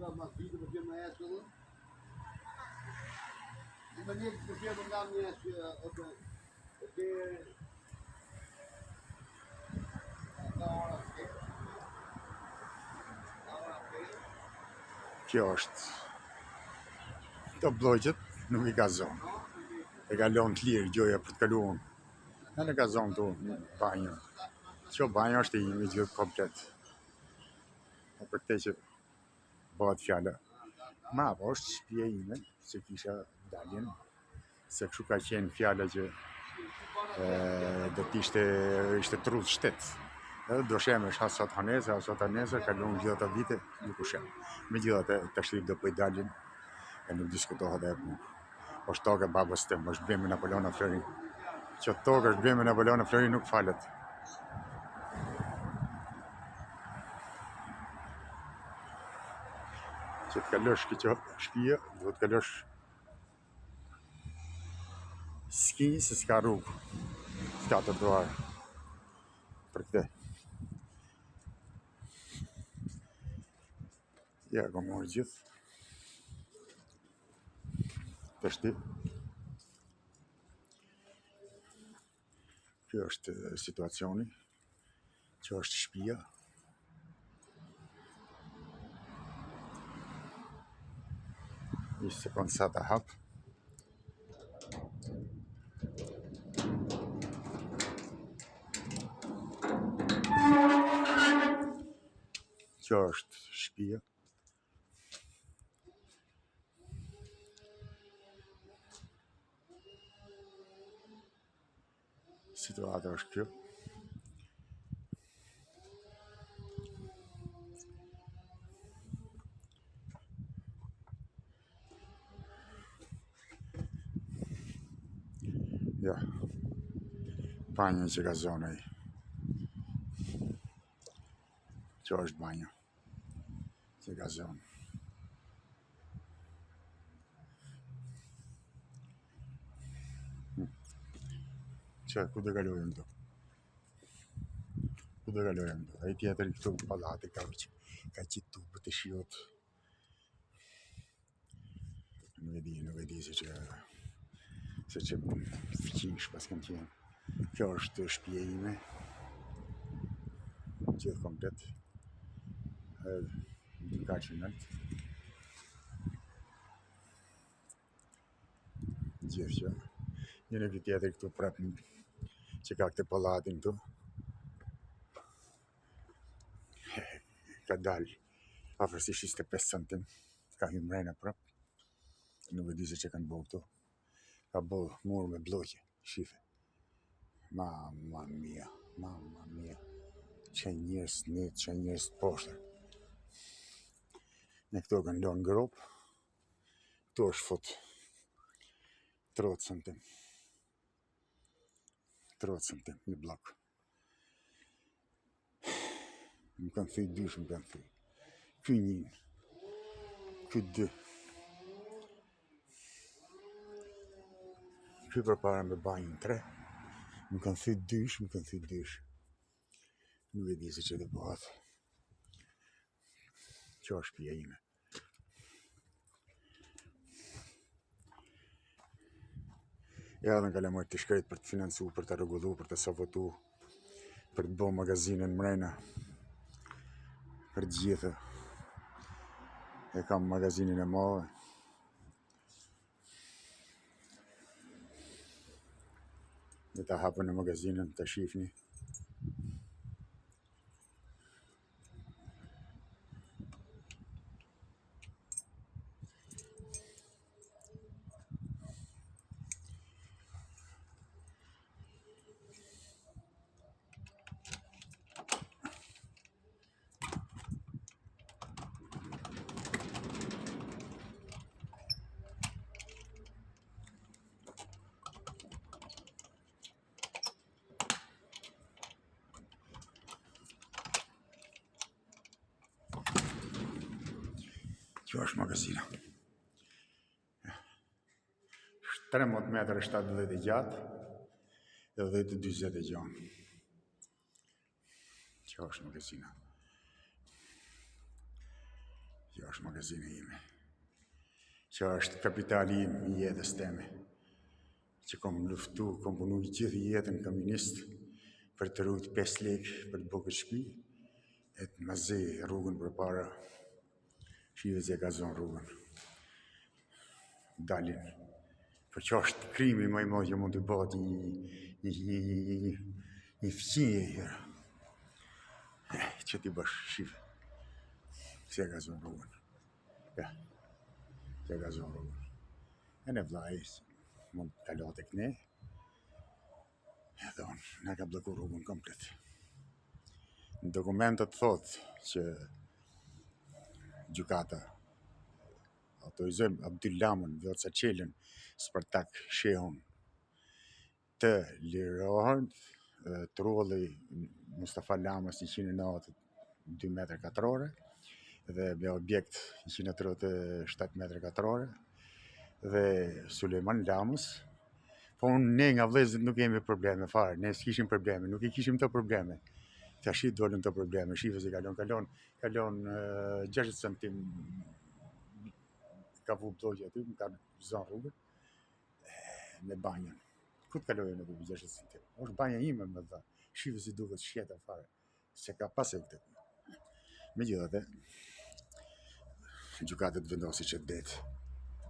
ka mas vitë për që më esë edhe. Në më njëtë për që më nga më esë ose Kjo është. Këto blogjet nuk I gazon. E kalon të lirë gjoja për të kaluar. Në në gazon të banjo. Kjo banjo është I imi gjithë komplet. E për te që bëhet fjallë. Ma po është shtëpia ime, se kisha daljen, se kështu ka qenë fjalla që do ishte trudh shtet. Edhe do shemesh ha sot hanese, kalon gjithë ato vite, nuk u shem. Megjithatë, tash do po I dalin, e nuk diskutohet e punë. Është toka e babës tim, është bimi Napoleon Florin. Që toka është bimi Napoleon Florin nuk falet. Që të kalosh këto shtëpia, duhet të kalosh s'ki se s'ka rrugë. S'ka të trotuar. Për këtë. Ja, kom morë gjithë. Tashti. Kjo është situacioni. Kjo është shtëpia. Një sekundë sa ta hap. Kjo është shtëpia. Situata është kjo. Ja. Banjo që gazon ai. Kjo është banjo që gazon. Që, ku do kalojmë do? Ku do kalojmë do? Ai tjetër këtu pallati ka qitu për të shiut. Nuk e di se që fqish pas kam qenë. Kjo është shtëpia ime. Gjithë komplet. Edhe ka që nëllë. Gjithë që. Njënë këtë tjetër këtu prapë që ka këtë pallatin këtu. Ka dalë afërsisht 25 centim. Ka hynë mrena prapë. Nuk e di se që kanë bëhë këtu. Ka bëhë murë me bloqe, shife. Mamma mia. Që njërës net, që njërës poshtër. Në këto kanë lonë gropë. Këto është fut 30 centim. 30 centim, një blok. Më kanë thuj dysh, më kanë thuj. Ky njën. Ky dy. Ky përpara me banjën 3. Më kanë thuj dysh. Nuk e di se që të bëhat. Kjo është shtëpia ime. Ja dhe në kalemojt të shkrejt për të financu, për të rregullu, për të savotu, për të bëhë magazinën mrena, për të gjithë. E kam magazinin e madhe. Dhe ta hapën në magazinën, ta shifni. Kjo është magazina. 13 metrë 70 e gjatë dhe 20 e gjanë. Kjo është magazina. Kjo është magazini ime. Që është kapitali im I jetës teme. Që kom luftu, kom punu gjithë jetën komunist për të rujt 5 lekë për të bukët shtëpi, e të më zi rrugën për para, shive që ka zonë rrugën. Dalin. Për që është krimi më I madh që mund të bëhet një fqinje. Që ti bësh, shive. Se ka zonë rrugën. Ja. Se ka zonë rrugën. E në vlaj, mund të kalat e këne. E thonë, ne ka bloku rrugën komplet. Në dokumentet thot që gjykata autorizojmë Abdyl Lamën, Vjoca Çelën, Spartak Shehun të lirohen, trulli Mustafa Lamës 190 2 metra katrore dhe me objekt 137 metra katrore dhe Sulejman Lamës. Po ne nga vëllezërit nuk kemi probleme fare, ne s'kishim probleme, nuk I kishim të probleme. Tash I dolën të probleme, shive se kalon 60 centim ka vu blogje aty, më kanë zonë rrugën me banjën. Ku të kalojën aty 60 centim? Është banja ime më dha. Shive si duket shjeta fare. Se ka pas e këtë. Megjithatë, gjykatët vendosi që det.